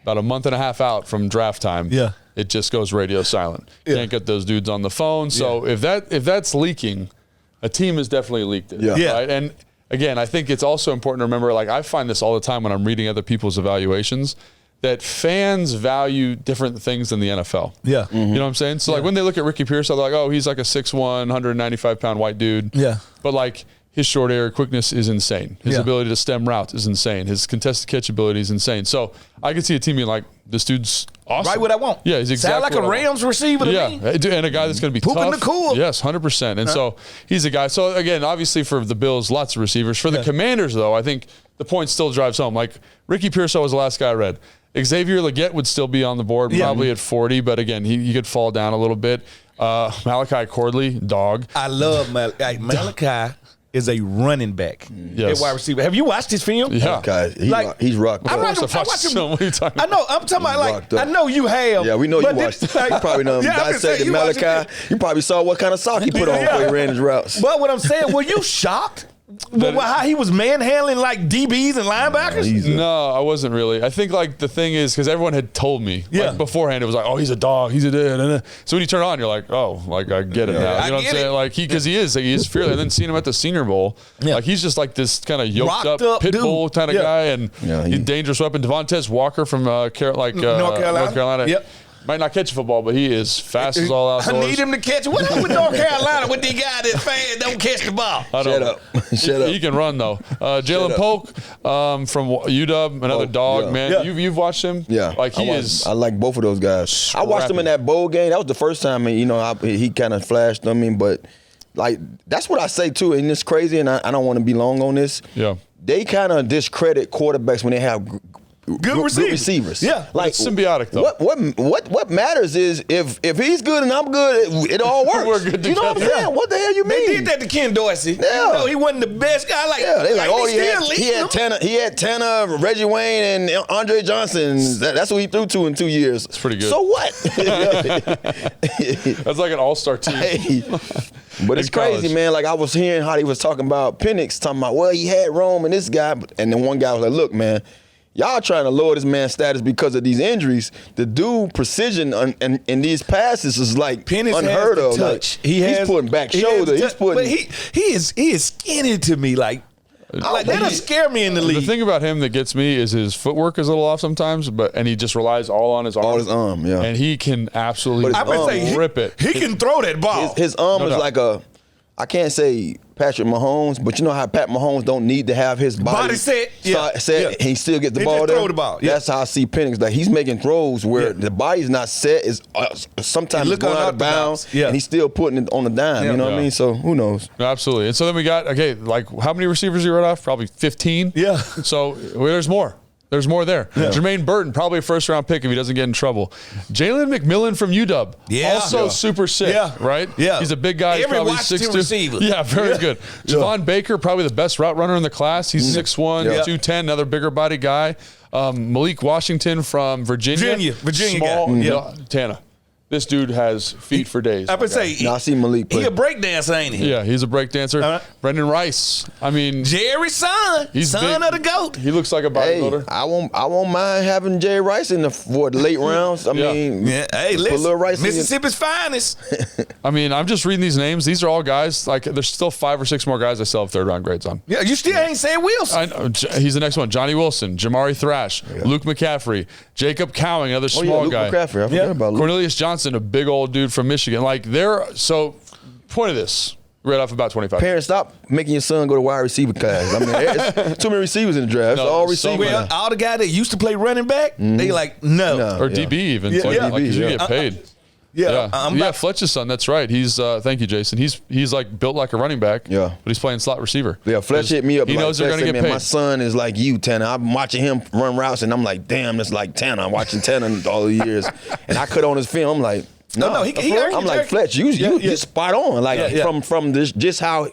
Speaker 1: about a month and a half out from draft time, it just goes radio silent. Can't get those dudes on the phone. So if that's leaking, a team has definitely leaked it. Right? And again, I think it's also important to remember, like I find this all the time when I'm reading other people's evaluations, that fans value different things than the NFL. You know what I'm saying? So like when they look at Ricky Pearsall, they're like, oh, he's like a 6'1", 195-pound white dude. But like his short area quickness is insane. His ability to stem routes is insane. His contested catch ability is insane. So I could see a team being like, this dude's awesome.
Speaker 2: Right what I want.
Speaker 1: Yeah, he's exactly
Speaker 2: sound like a Rams receiver to me.
Speaker 1: And a guy that's going to be
Speaker 2: Pooping
Speaker 1: tough.
Speaker 2: the cool.
Speaker 1: Yes, 100%. And so he's a guy. So again, obviously for the Bills, lots of receivers. For the Commanders, though, I think the point still drives home. Like Ricky Pearsall was the last guy I read. Xavier Legette would still be on the board, probably at 40, but again, he could fall down a little bit. Malachi Cordley, dog.
Speaker 2: I love Malachi. Malachi is a running back.
Speaker 1: Yes.
Speaker 2: A wide receiver. Have you watched his film?
Speaker 1: Yeah.
Speaker 3: Guys, he's rocked up.
Speaker 1: What are you talking
Speaker 2: I know. I'm talking about like, I know you have.
Speaker 3: Yeah, we know you watched. You probably dissected Malachi. You probably saw what kind of sock he put on before he ran his routes.
Speaker 2: But what I'm saying, were you shocked? How he was manhandling like DBs and linebackers?
Speaker 1: No, I wasn't really. I think like the thing is because everyone had told me like, beforehand, it was like, oh, he's a dog, he's a dude. So when you turn on, you're like, oh, like I get it now. You know what I'm saying? Like because he is fearless. And then seeing him at the Senior Bowl, like he's just like this kind of yoked up pit bull kind of guy, and he's a dangerous weapon. Devontae Walker from North Carolina. Might not catch a football, but he is fast as all outdoors.
Speaker 2: I need him to catch. What up with North Carolina with these guys that fast don't catch the ball?
Speaker 3: Shut up.
Speaker 1: He can run, though. Jalen Polk from UW, another dog, man. You've watched him?
Speaker 3: Yeah.
Speaker 1: Like he is.
Speaker 3: I like both of those guys. I watched him in that bowl game. That was the first time, he kind of flashed on me. But, like, that's what I say, too. And it's crazy, and I don't want to be long on this.
Speaker 1: Yeah.
Speaker 3: They kind of discredit quarterbacks when they have good receivers.
Speaker 2: Yeah,
Speaker 1: like it's symbiotic though.
Speaker 3: What matters is if he's good and I'm good, it all works.
Speaker 1: We're good
Speaker 3: you know what I'm saying? What the hell you mean?
Speaker 2: They did that to Ken Dorsey.
Speaker 3: Yeah.
Speaker 2: Even though he wasn't the best guy. Like,
Speaker 3: they like,
Speaker 2: he
Speaker 3: had Tanner, Reggie Wayne, and Andre Johnson. That's what he threw to in 2 years.
Speaker 1: It's pretty good.
Speaker 3: So what?
Speaker 1: That's like an all-star team.
Speaker 3: But it's crazy, man. Like I was hearing how he was talking about Penix, talking about, well, he had Rome and this guy, and then one guy was like, look, man, y'all trying to lower this man's status because of these injuries. The dude precision in these passes is like
Speaker 2: Penix
Speaker 3: unheard of.
Speaker 2: Touch.
Speaker 3: Like, he's putting back shoulder. He's putting.
Speaker 2: But he is skinny to me. Like that doesn't scare me in the league.
Speaker 1: The thing about him that gets me is his footwork is a little off sometimes, and he just relies all on his arm.
Speaker 3: All his arm, yeah.
Speaker 1: And he can absolutely rip it.
Speaker 2: He can throw that ball.
Speaker 3: His arm is like I can't say Patrick Mahomes, but you know how Pat Mahomes don't need to have his body
Speaker 2: set.
Speaker 3: And he still get the ball there.
Speaker 2: Throw the ball. Yeah.
Speaker 3: That's how I see Penix. Like he's making throws where the body's not set. Is sometimes it's going out of bounds, and he's still putting it on the dime. You know what I mean? So who knows?
Speaker 1: Absolutely. And so then we got like how many receivers you wrote off? Probably 15.
Speaker 2: Yeah.
Speaker 1: So there's more. There's more there. Yeah. Jermaine Burton, probably a first-round pick if he doesn't get in trouble. Jalen McMillan from UW, also super sick, right?
Speaker 2: Yeah.
Speaker 1: He's a big guy. He's probably 6'2".
Speaker 2: receiver.
Speaker 1: Yeah, very good. Javon Baker, probably the best route runner in the class. He's 6'1", 210, another bigger body guy. Malik Washington from Virginia. Small,
Speaker 2: guy.
Speaker 1: Tana. This dude has feet for days.
Speaker 2: I would say,
Speaker 3: I see Malik play.
Speaker 2: He a breakdancer, ain't he?
Speaker 1: Yeah, he's a breakdancer. Brendan Rice. I mean,
Speaker 2: Jerry's son.
Speaker 1: He's
Speaker 2: son
Speaker 1: big.
Speaker 2: of the GOAT.
Speaker 1: He looks like a bodybuilder.
Speaker 3: I won't mind having Jerry Rice in for the late rounds. I mean,
Speaker 2: hey, listen, little Rice Mississippi's finest.
Speaker 1: I mean, I'm just reading these names. These are all guys. Like, there's still 5 or 6 more guys I still have third-round grades on.
Speaker 2: Yeah, you still ain't saying Wilson.
Speaker 1: I know. He's the next one. Johnny Wilson, Jamari Thrash, Luke McCaffrey, Jacob Cowing, another small guy.
Speaker 3: Luke McCaffrey. I forgot about Luke.
Speaker 1: Cornelius Johnson, a big old dude from Michigan. Like, point of this. Read off about 25.
Speaker 3: Parents, stop making your son go to wide receiver class. I mean, it's too many receivers in the draft.
Speaker 1: No,
Speaker 3: it's all
Speaker 1: so
Speaker 3: receivers.
Speaker 2: Well, all the guys that used to play running back, they like, no.
Speaker 1: Or DB even. So
Speaker 3: Yeah.
Speaker 1: like,
Speaker 3: DB,
Speaker 1: you
Speaker 3: yeah.
Speaker 1: get paid.
Speaker 2: Yeah.
Speaker 1: Fletcher's son. That's right. He's thank you, Jason. He's like built like a running back.
Speaker 3: Yeah.
Speaker 1: But he's playing slot receiver.
Speaker 3: Yeah, Fletch hit me up.
Speaker 1: He knows they're going to get paid.
Speaker 3: My son is like you, Tanner. I'm watching him run routes, and I'm like, damn, that's like Tanner. I'm watching Tanner all the years, and I cut on his film. I'm like, no, I'm like, Fletch, you spot on. Like from this, just how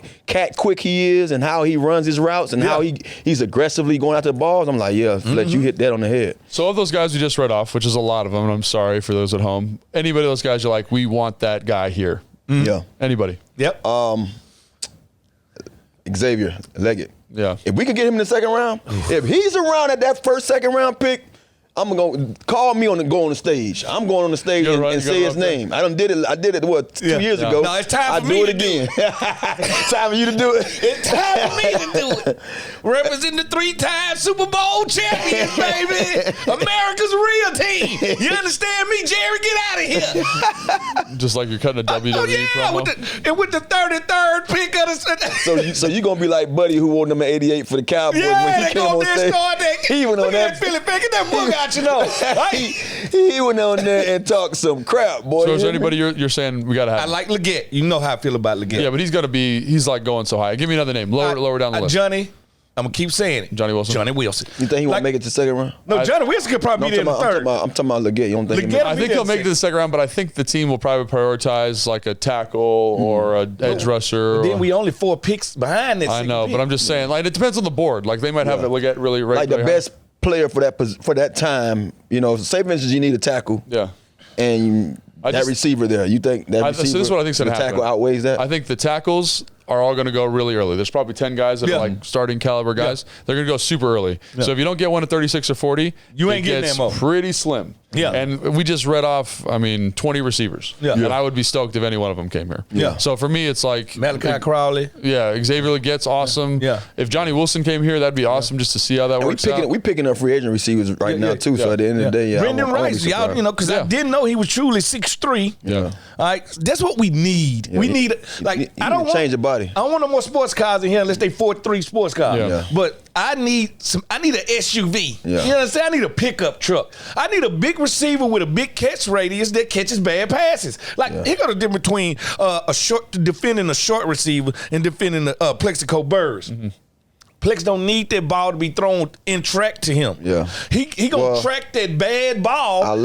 Speaker 3: quick he is, and how he runs his routes, and how he's aggressively going after the balls. I'm like, Fletch, you hit that on the head.
Speaker 1: So of those guys we just read off, which is a lot of them, and I'm sorry for those at home. Anybody of those guys you're like, we want that guy here.
Speaker 3: Yeah.
Speaker 1: Anybody?
Speaker 2: Yep.
Speaker 3: Xavier Leggett.
Speaker 1: Yeah.
Speaker 3: If we could get him in the second round, if he's around at that second round pick, I'm gonna call me go on the stage. I'm going on the stage and say his name. I did it. I did it 2 years ago.
Speaker 2: No, it's time for me
Speaker 3: do it again. Time for you to do it.
Speaker 2: It's time for me to do it. Represent the 3-time Super Bowl champions, baby. America's real team. You understand me, Jerry? Get out of here.
Speaker 1: Just like you're cutting a WWE promo.
Speaker 2: With the 33rd pick of the.
Speaker 3: So you gonna be like Buddy who wore number 88 for the Cowboys when he came on stage. He went on that.
Speaker 2: Philly pick. Get that book out, you know.
Speaker 3: he went on there and talked some crap, boy.
Speaker 1: So is there anybody you're saying we gotta have?
Speaker 2: I like Leggett. You know how I feel about Leggett.
Speaker 1: Yeah, but he's like going so high. Give me another name. Lower down the list.
Speaker 2: Johnny. I'm gonna keep saying it.
Speaker 1: Johnny Wilson.
Speaker 2: Johnny Wilson.
Speaker 3: You think he won't make it to second round?
Speaker 2: No, Johnny Wilson could probably be there in the third.
Speaker 3: I'm talking about Leggett. You don't think
Speaker 2: Leggett?
Speaker 1: I think he'll make it to the second round, but I think the team will probably prioritize like a tackle or a edge rusher.
Speaker 2: But then we only 4 picks behind this.
Speaker 1: I know, but I'm just saying, like, it depends on the board. Like they might have it Leggett really right.
Speaker 3: Like the best player for that time. You know, say for instance you need a tackle.
Speaker 1: Yeah.
Speaker 3: And that receiver there, you think that receiver,
Speaker 1: so this is what I think's gonna
Speaker 3: the
Speaker 1: happen.
Speaker 3: tackle outweighs that?
Speaker 1: I think the tackles are all going to go really early. There's probably 10 guys that are like starting caliber guys. They're going to go super early. So if you don't get one at 36 or 40,
Speaker 2: you ain't getting them all.
Speaker 1: Pretty slim.
Speaker 2: Yeah.
Speaker 1: And we just read off, 20 receivers. Yeah. And I would be stoked if any one of them came here.
Speaker 2: Yeah.
Speaker 1: So for me, it's like
Speaker 2: Malachi Crowley.
Speaker 1: Yeah. Xavier Leggett's awesome.
Speaker 2: Yeah.
Speaker 1: If Johnny Wilson came here, that'd be awesome just to see how that works out.
Speaker 3: We picking up free agent receivers right now too. So at the end of the day,
Speaker 2: Brendan Rice, y'all, because I didn't know he was truly 6'3".
Speaker 1: Yeah.
Speaker 2: All right. That's what we need. We need I don't want
Speaker 3: change the body.
Speaker 2: I don't want no more sports cars in here unless they 4'3" sports cars.
Speaker 1: Yeah.
Speaker 2: But I need an SUV.
Speaker 3: Yeah.
Speaker 2: You understand? I need a pickup truck. I need a big receiver with a big catch radius that catches bad passes. Like he got a difference between defending a short receiver and defending the Plexico Burrs. Mm-hmm. Plex don't need that ball to be thrown in track to him.
Speaker 3: Yeah.
Speaker 2: He gonna track that bad ball.
Speaker 3: I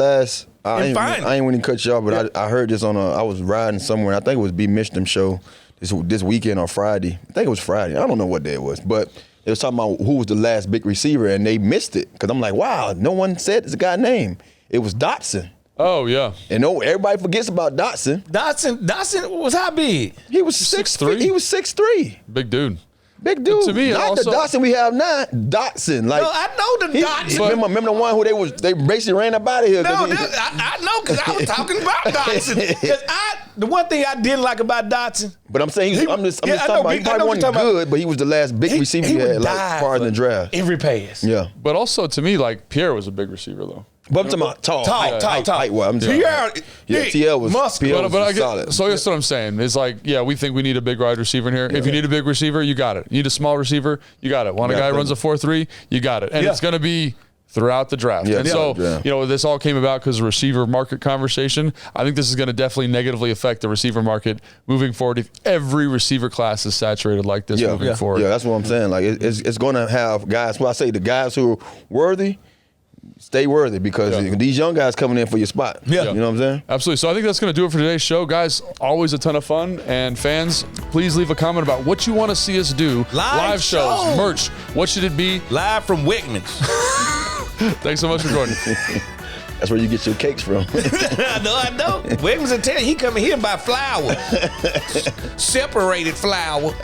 Speaker 3: ain't want to cut you off, but I heard this on I was riding somewhere. I think it was B. Misham show this weekend on Friday. I think it was Friday. I don't know what day it was, but they was talking about who was the last big receiver, and they missed it because I'm like, wow, no one said this guy's name. It was Dotson.
Speaker 1: Oh yeah.
Speaker 3: And everybody forgets about Dotson.
Speaker 2: Dotson was how big?
Speaker 3: He was 6'3". He was 6'3".
Speaker 1: Big dude.
Speaker 3: Big dude.
Speaker 1: To me,
Speaker 3: not
Speaker 1: also,
Speaker 3: the Dotson we have now. Dotson, like
Speaker 2: no, I know the Dotson.
Speaker 3: Remember the one who they basically ran up out of here.
Speaker 2: No, I know because I was talking about Dotson. Because the one thing I didn't like about Dotson.
Speaker 3: But I'm saying I'm just talking about he probably wasn't good, but he was the last big receiver he had, like as far as the draft.
Speaker 2: Every pass.
Speaker 3: Yeah.
Speaker 1: But also to me, like Pierre was a big receiver though.
Speaker 3: But I'm talking about tall. TL was
Speaker 2: muscular.
Speaker 1: But
Speaker 3: solid.
Speaker 1: So I guess what I'm saying is like, we think we need a big wide receiver in here. Yeah. If you need a big receiver, you got it. You need a small receiver, you got it. Want a guy who runs a 4.3, you got it. And it's going to be throughout the draft. And so, this all came about because of the receiver market conversation. I think this is going to definitely negatively affect the receiver market moving forward if every receiver class is saturated like this moving forward.
Speaker 3: Yeah, that's what I'm saying. Like it's going to have guys. Well, I say the guys who are worthy, stay worthy because these young guys coming in for your spot. Yeah. You know what I'm saying?
Speaker 1: Absolutely. So I think that's going to do it for today's show. Guys, always a ton of fun. And fans, please leave a comment about what you want to see us do. Live shows, merch. What should it be?
Speaker 2: Live from Wickman's.
Speaker 1: Thanks so much for joining.
Speaker 3: That's where you get your cakes from.
Speaker 2: I know. Wickman's will tell you he coming here and buy flour. Separated flour.